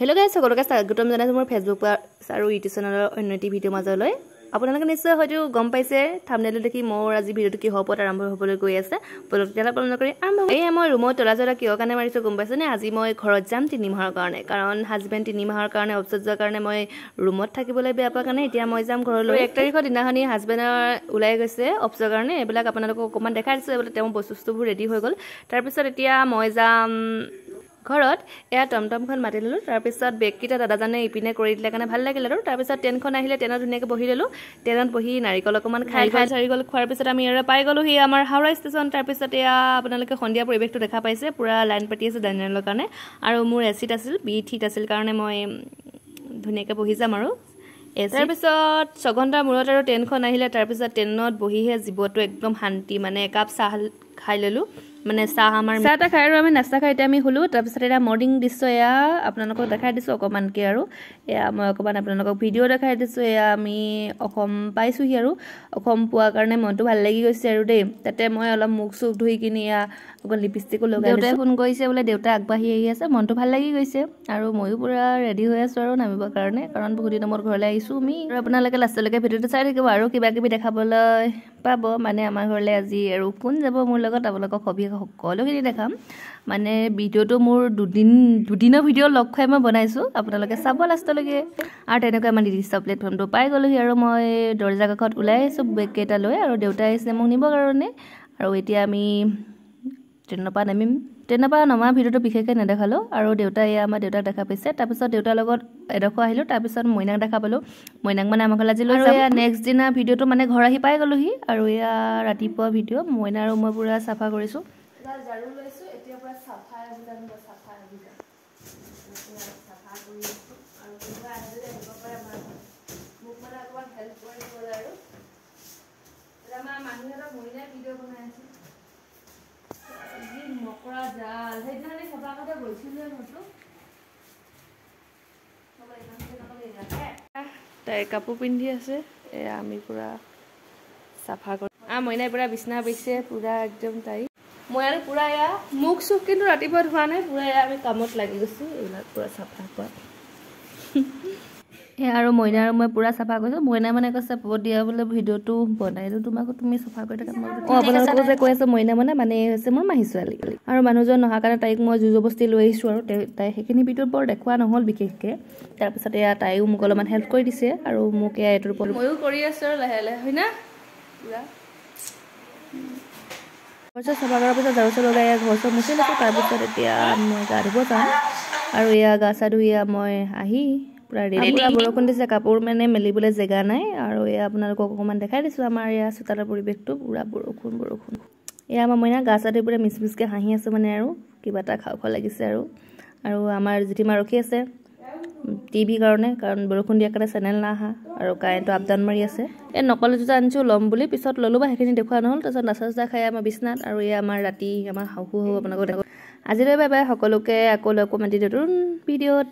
Hello' guys, সকলোকে স্বাগতম জনাইছোঁ মোৰ ফেচবুক আৰু ইউটিউব চেনেলৰ অন্য এটি ভিডিঅ' মাজলৈ। আপোনালোকে নিশ্চয় হয়তো গম পাইছে থাম্বনেইল দেখি মোৰ আজি ভিডিঅ'টো কিহৰ ওপৰত আৰম্ভ হ'বলৈ গৈ আছে। তেতিয়াহ'লে পালন কৰি আৰম্ভ এই মই ৰুমত তলা জ্বলা কিহৰ কাৰণে মাৰিছোঁ গম পাইছেনে? আজি মই ঘৰত যাম 3 মাহৰ কাৰণে, কাৰণ হাজবেণ্ড 3 মাহৰ কাৰণে অফিচত যোৱাৰ কাৰণে মই ৰুমত থাকিবলৈ বেয়া পোৱাৰ কাৰণে এতিয়া মই যাম ঘৰলৈ। 1 তাৰিখৰ দিনাখনি হাজবেণ্ডৰ ওলাই গৈছে অফিচৰ কাৰণে। এইবিলাক আপোনালোকক অকণমান দেখাই দিছোঁ। এইবিলাক তেওঁ বস্তুবোৰ ৰেডি হৈ গ'ল। তাৰপিছত এতিয়া মই যাম ঘৰত। এয়া টমটমখন মাতি ল'লোঁ। তাৰপিছত বেগকেইটা দাদাজনে ইপিনে কৰি দিলে কাৰণে ভাল লাগিল আৰু। তাৰপিছত ট্ৰেইনখন আহিলে, ট্ৰেইনত ধুনীয়াকৈ বহি ল'লোঁ। ট্ৰেইনত বহি নাৰিকল অকণমান খাই চাৰি গ'ল। খোৱাৰ পিছত আমি ইয়াৰে পাই গ'লোহি আমাৰ হাওৰা ষ্টেচন। তাৰপিছত এয়া আপোনালোকে সন্ধিয়া পৰিৱেশটো দেখা পাইছে, পূৰা লাইন পাতি আছে ডাইনিঙৰ কাৰণে। আৰু মোৰ এচিড আছিল, B3 আছিল কাৰণে মই ধুনীয়াকৈ বহি যাম আৰু। তাৰপিছত 6 ঘণ্টাৰ মূৰত আৰু ট্ৰেইনখন আহিলে। তাৰপিছত ট্ৰেইনত বহিহে জীৱটো একদম শান্তি, মানে একাপ চাহ খাই ল'লোঁ। মানে চাহ এটা খাই আৰু আমি নাস্তা খাই এতিয়া আমি শুলোঁ। তাৰপিছত এতিয়া মৰ্ণিং দৃশ্য এয়া আপোনালোকক দেখাই দিছোঁ অকণমানকৈ আৰু। এয়া মই অকণমান আপোনালোকক ভিডিঅ' দেখাই দিছোঁ। এয়া আমি অসম পাইছোঁহি আৰু অসম পোৱাৰ কাৰণে মনটো ভাল লাগি গৈছে আৰু দেই। তাতে মই অলপ মুখ চুখ ধুই কিনি এয়া অকণ লিপষ্টিকো লগাই দেউতাই ফোন কৰিছে বোলে, দেউতা আগবাঢ়ি আহি আছে। মনটো ভাল লাগি গৈছে আৰু ময়ো পূৰা ৰেডি হৈ আছোঁ আৰু নামিবৰ কাৰণে, কাৰণ বহুত দিনৰ মূৰত ঘৰলৈ আহিছোঁ আমি। আৰু আপোনালোকে লাষ্টলৈকে ভিডিঅ'টো চাই থাকিব আৰু কিবা কিবি দেখাবলৈ পাব। মানে আমাৰ ঘৰলৈ আজি আৰু কোন যাব মোৰ লগত আপোনালোকক সকলোখিনি দেখাম। মানে ভিডিঅ'টো মোৰ দুদিনৰ ভিডিঅ' লগ খুৱাই মই বনাইছোঁ, আপোনালোকে চাব লাষ্টলৈকে। আৰু তেনেকৈ আমাৰ নিৰ্দিষ্ট প্লেটফৰ্মটো পাই গ'লোহি আৰু মই দৰ্জা কাষত ওলাই আহিছোঁ বেগকেইটা লৈ, আৰু দেউতাই আহিছে মোক নিবৰ কাৰণে। আৰু এতিয়া আমি ট্ৰেইনৰ পৰা নামিম। ট্ৰেইনৰ পৰা নমা ভিডিঅ'টো বিশেষকৈ নেদেখালোঁ। আৰু দেউতাই আমাৰ দেউতাক দেখা পাইছে। তাৰপিছত দেউতাৰ লগত এডোখৰ আহিলোঁ। তাৰপিছত মইনাক দেখা পালোঁ। মইনাক মানে আমাৰ ঘৰলৈ আজি লৈ যাম। নেক্সট দিনা ভিডিঅ'টো মানে ঘৰ আহি পাই গ'লোহি। আৰু এয়া ৰাতিপুৱা ভিডিঅ', মইনা আৰু মই পূৰা চাফা কৰিছোঁ। ঝাৰু লৈছোঁ এতিয়া পূৰা চাফা কৰি আৰু মোক মানে অকণমান হেল্প কৰি গ'ল আৰু। আমাৰ মানুহহঁতৰ মইনাই ভিডিঅ' বনাই আছে। মকৰা জাল সেইদিনাখনি চাফা কৰোঁতে গৈছিলোঁ মইতো। তাই কাপোৰ পিন্ধি আছে। এয়া আমি পূৰা চাফা কৰি মইনাই পূৰা বিচনা পাৰিছে পূৰা একদম তাই। মই আৰু পূৰা এয়া মুখ চুখ কিন্তু ৰাতিপুৱা ধোৱা নাই, পূৰা এয়া আমি কামত লাগি গৈছোঁ এইবিলাক পূৰা চাফা কৰা। এয়া আৰু মইনা আৰু মই পূৰা চাফা কৰিছোঁ। মইনাই মানে কৈছে দিয়া বোলে ভিডিঅ'টো বনাই দিওঁ তোমাকো, তুমি চাফা কৰি থাকা। আপোনালোকক যে কৈ আছোঁ মইনা মানে হৈছে মোৰ মাহী ছোৱালী। আৰু মানুহজন নহাৰ কাৰণে তাইক মই জবৰদস্তি লৈ আহিছোঁ আৰু তাই সেইখিনি ভিডিঅ'ত বৰ দেখুওৱা নহ'ল বিশেষকৈ। তাৰপিছত এয়া তাইও মোক অলপমান হেল্প কৰি দিছে আৰু মোক এয়া এইটোৰ ওপৰত ময়ো কৰি আছোঁ আৰু লাহে লাহে, হয় না পূৰা। ঘৰ চাফা কৰাৰ পিছত ঝাৰু চাৰু লগাই ঘৰ চৰ মুচি লৈছোঁ। তাৰপিছত এতিয়া মই গা ধুব যাম। আৰু এয়া গা চা ধুই মই আহি পূৰা ৰেডি। বৰষুণ দিছে, কাপোৰ মানে মেলিবলৈ জেগা নাই। আৰু এয়া আপোনালোকক অকণমান দেখাই দিছোঁ আমাৰ এয়া চোতালৰ পৰিৱেশটো, পূৰা বৰষুণ। এয়া আমাৰ মইনা গা চা ধুই পূৰা মিচমিচকৈ হাঁহি আছে মানে, আৰু কিবা এটা খাওঁ লাগিছে আৰু। আৰু আমাৰ জেঠীমা ৰখি আছে টিভিৰ কাৰণে, কাৰণ বৰষুণ দিয়াৰ কাৰণে চেনেল নাহা আৰু কাৰেণ্টটো আপ ডাউন মাৰি আছে। এই নকল জোতা আনিছোঁ, ল'ম বুলি পিছত ল'লোঁ বা সেইখিনি দেখুওৱা নহ'ল। তাৰপিছত নাচা চাচা খাই আমাৰ বিচনাত। আৰু এয়া আমাৰ ৰাতি আমাৰ শাহু আপোনালোকক আজিলৈ বাই বাই সকলোকে আকৌ লগ পাম এটি নতুন ভিডিঅ'ত।